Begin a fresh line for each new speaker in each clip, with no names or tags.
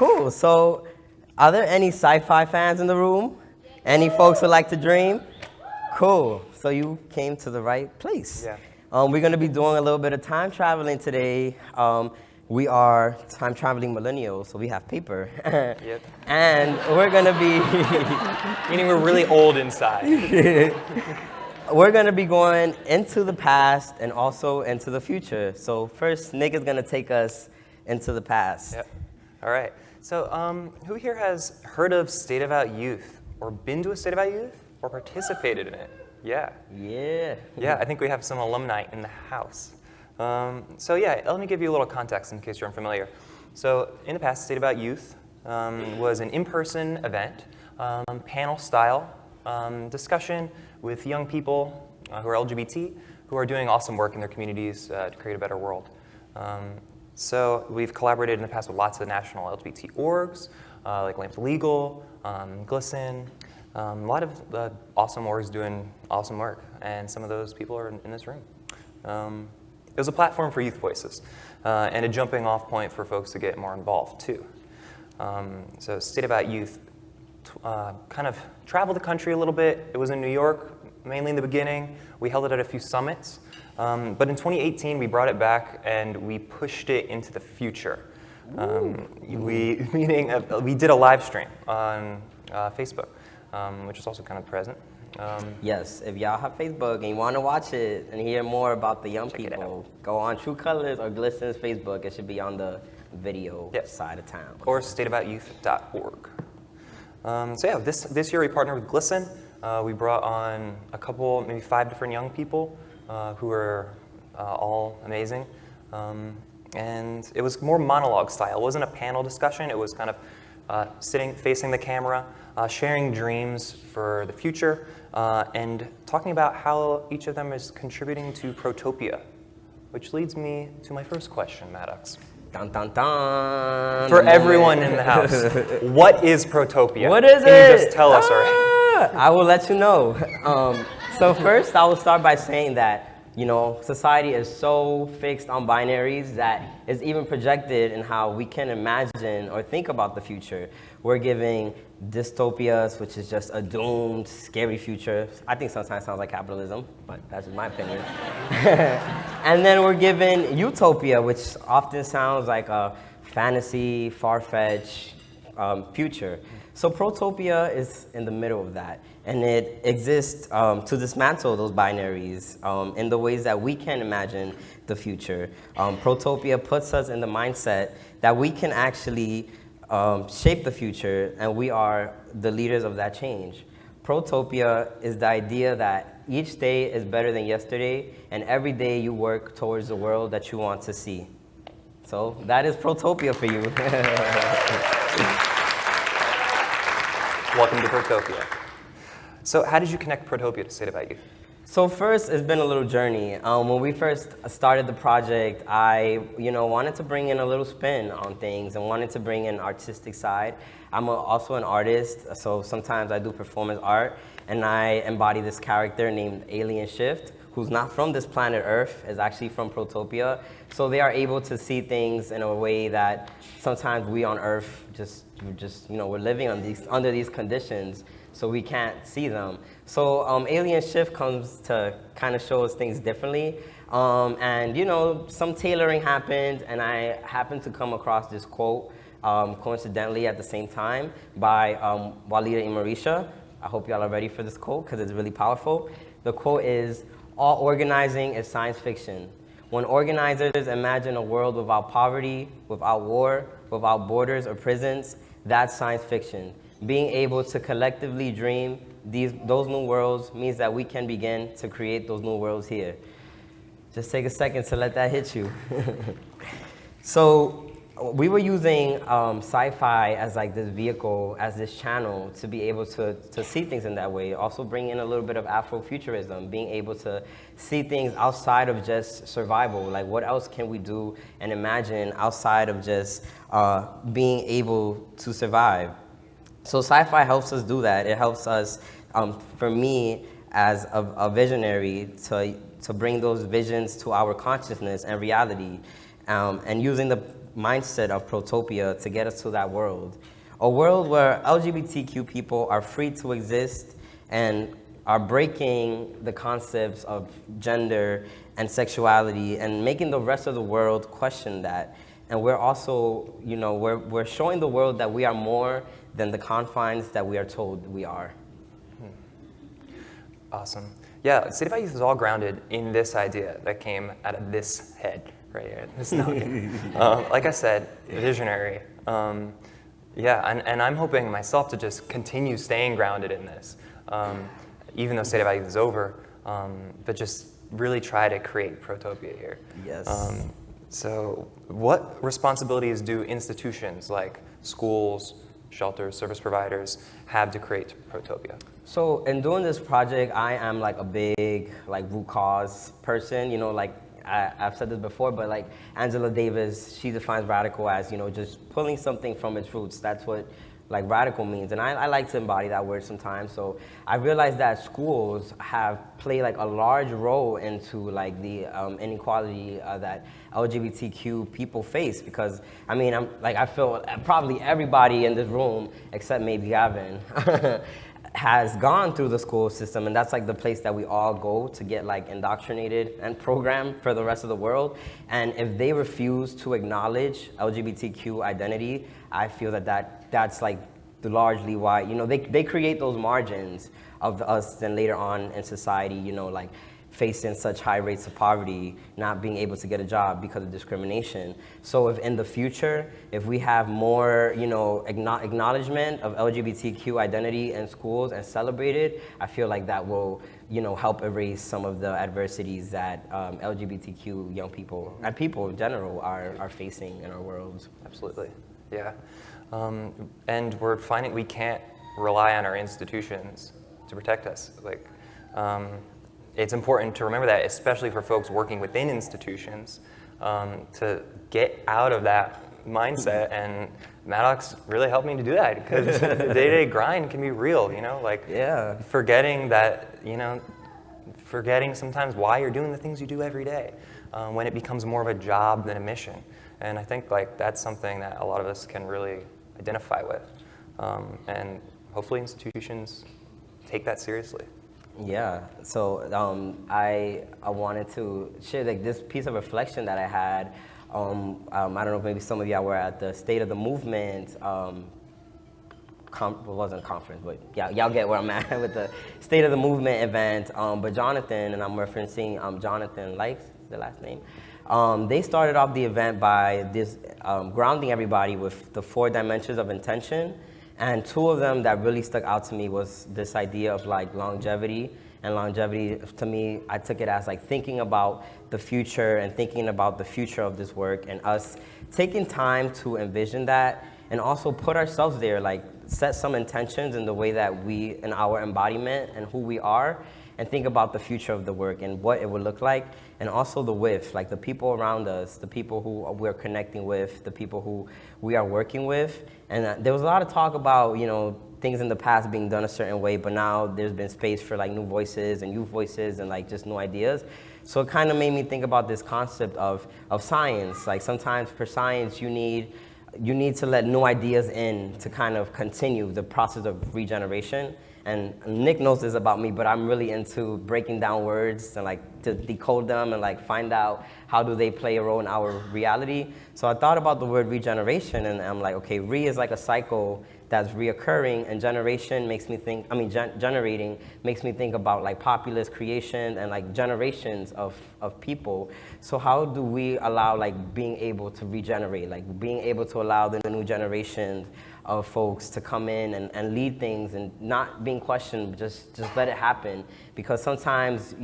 Cool. So, are there any sci-fi fans in the room? Any folks who like to dream? Cool. So you came to the right place.
Yeah.
We're going to be doing a little bit of time traveling today. We are time traveling millennials, so we have paper.
Yep.
And we're going to be...
Meaning we're really old inside.
We're going to be going into the past and also into the future. So first, Nick is going to take us into the past.
Yep. All right. So who here has heard of State About Youth, or been to a State About Youth, or participated in it? Yeah.
Yeah.
Yeah, I think we have some alumni in the house. So yeah, let me give you a little context in case you're unfamiliar. So in the past, State About Youth was an in-person event, panel-style discussion with young people who are LGBT, who are doing awesome work in their communities to create a better world. So we've collaborated in the past with lots of national LGBT orgs, like Lamps Legal, GLSEN, a lot of awesome orgs doing awesome work, and some of those people are in this room. It was a platform for youth voices, and a jumping off point for folks to get more involved too. So State About Youth kind of traveled the country a little bit. It was in New York, mainly in the beginning. We held it at a few summits. But in 2018, we brought it back and we pushed it into the future. We did a live stream on Facebook, which is also kind of present.
Yes, if y'all have Facebook and you want to watch it and hear more about the young people, go on True Colors or GLSEN's Facebook. It should be on the video side of town.
Or stateaboutyouth.org. So yeah, this year we partnered with GLSEN. We brought on a couple, maybe 5 different young people who are all amazing. And it was more monologue style. It wasn't a panel discussion. It was kind of sitting, facing the camera, sharing dreams for the future, and talking about how each of them is contributing to Protopia, which leads me to my first question, Maddox.
Dun, dun, dun.
For everyone in the house, what is Protopia?
What is it?
Can you just tell us already?
I will let you know. So first, I will start by saying that, you know, society is so fixed on binaries that it's even projected in how we can imagine or think about the future. We're giving dystopias, which is just a doomed, scary future. I think sometimes sounds like capitalism, but that's just my opinion. And then we're given utopia, which often sounds like a fantasy, far-fetched future. So Protopia is in the middle of that, and it exists to dismantle those binaries in the ways that we can imagine the future. Protopia puts us in the mindset that we can actually shape the future, and we are the leaders of that change. Protopia is the idea that each day is better than yesterday, and every day you work towards the world that you want to see. So that is Protopia for you.
Welcome to Protopia. So how did you connect Protopia to State About Youth?
So first, it's been a little journey. When we first started the project, I wanted to bring in a little spin on things and wanted to bring in an artistic side. I'm also an artist, so sometimes I do performance art, and I embody this character named Alien Shift, who's not from this planet Earth, is actually from Protopia. So they are able to see things in a way that sometimes we on Earth we're living under these conditions, so we can't see them. So Alien Shift comes to kind of show us things differently. And some tailoring happened, and I happened to come across this quote, coincidentally at the same time, by Walida Imarisha. I hope y'all are ready for this quote, because it's really powerful. The quote is, "All organizing is science fiction. When organizers imagine a world without poverty, without war, without borders or prisons, that's science fiction. Being able to collectively dream those new worlds means that we can begin to create those new worlds here." Just take a second to let that hit you. So we were using sci-fi as like this vehicle, as this channel to be able to see things in that way. Also bring in a little bit of Afrofuturism, being able to see things outside of just survival. Like what else can we do and imagine outside of just being able to survive? So sci-fi helps us do that. It helps us, for me, as a visionary, to bring those visions to our consciousness and reality. And using the mindset of Protopia to get us to that world. A world where LGBTQ people are free to exist and are breaking the concepts of gender and sexuality and making the rest of the world question that. And we're also, we're showing the world that we are more than the confines that we are told we are.
Awesome. Yeah, State of Youth is all grounded in this idea that came out of this head right here, this noggin. Like I said, visionary. And I'm hoping myself to just continue staying grounded in this, even though State of Youth is over, but just really try to create Protopia here.
Yes.
So what responsibilities do institutions like schools, shelters, service providers have to create Protopia?
So in doing this project, I am like a big root cause person. I've said this before, but like Angela Davis, she defines radical as just pulling something from its roots. That's what radical means, and I like to embody that word sometimes. So I realized that schools have played a large role into the inequality that LGBTQ people face, because I feel probably everybody in this room except maybe Gavin has gone through the school system, and that's the place that we all go to get indoctrinated and programmed for the rest of the world. And if they refuse to acknowledge LGBTQ identity, I feel that's largely why they create those margins of us then later on in society, facing such high rates of poverty, not being able to get a job because of discrimination. So if in the future, if we have more, acknowledgement of LGBTQ identity in schools and celebrate it, I feel like that will, help erase some of the adversities that LGBTQ young people and people in general are facing in our world.
Absolutely, yeah. And we're finding we can't rely on our institutions to protect us. It's important to remember that, especially for folks working within institutions, to get out of that mindset. And Maddox really helped me to do that, because the day-to-day grind can be real,
Yeah.
forgetting sometimes why you're doing the things you do every day, when it becomes more of a job than a mission. And I think that's something that a lot of us can really identify with. And hopefully institutions take that seriously.
Yeah, so I wanted to share this piece of reflection that I had. I don't know if maybe some of y'all were at the State of the Movement, it wasn't a conference, but yeah, y'all get where I'm at with the State of the Movement event. But Jonathan, and I'm referencing Jonathan Likes, the last name, they started off the event by this grounding everybody with the 4 dimensions of intention. And 2 of them that really stuck out to me was this idea of longevity. And longevity, to me, I took it as thinking about the future and thinking about the future of this work, and us taking time to envision that and also put ourselves there, set some intentions in the way that we, in our embodiment and who we are, and think about the future of the work and what it would look like, and also the with, the people around us, the people who we're connecting with, the people who we are working with. And there was a lot of talk about, things in the past being done a certain way, but now there's been space for new voices and youth voices and just new ideas. So it kind of made me think about this concept of science. Sometimes for science, you need to let new ideas in to kind of continue the process of regeneration. And Nick knows this about me, but I'm really into breaking down words and to decode them and find out how do they play a role in our reality. So I thought about the word regeneration, and I'm okay, re is a cycle that's reoccurring, and generation makes me think, generating makes me think about populous creation and generations of people. So how do we allow being able to regenerate, being able to allow the new generations of folks to come in and lead things and not being questioned, just let it happen. Because sometimes,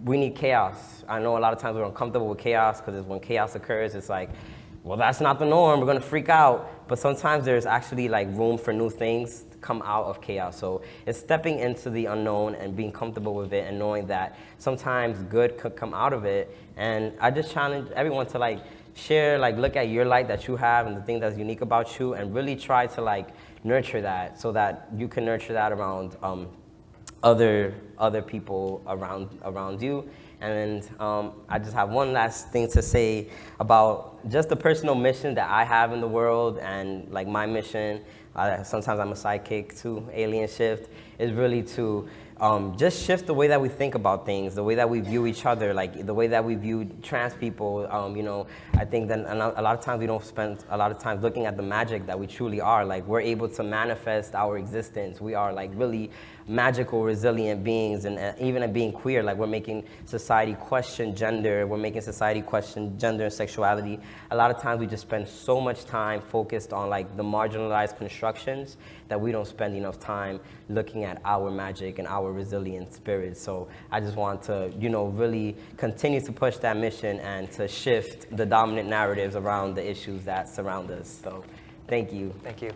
we need chaos. I know a lot of times we're uncomfortable with chaos, because when chaos occurs, it's well, that's not the norm, we're gonna freak out. But sometimes there's actually room for new things to come out of chaos. So it's stepping into the unknown and being comfortable with it and knowing that sometimes good could come out of it. And I just challenge everyone to share, look at your light that you have and the thing that's unique about you, and really try to nurture that, so that you can nurture that around other people around you. And I just have one last thing to say about just the personal mission that I have in the world, and like my mission. Sometimes I'm a sidekick to Alien Shift, is really to just shift the way that we think about things, the way that we view each other, like the way that we view trans people. You know, I think that a lot of times we don't spend a lot of time looking at the magic that we truly are. Like, we're able to manifest our existence. We are like really magical, resilient beings, and even at being queer, like we're making society question gender, we're making society question gender and sexuality. A lot of times we just spend so much time focused on like the marginalized constructions that we don't spend enough time looking at our magic and our resilient spirit. So I just want to, you know, really continue to push that mission and to shift the dominant narratives around the issues that surround us. So thank you.
Thank you.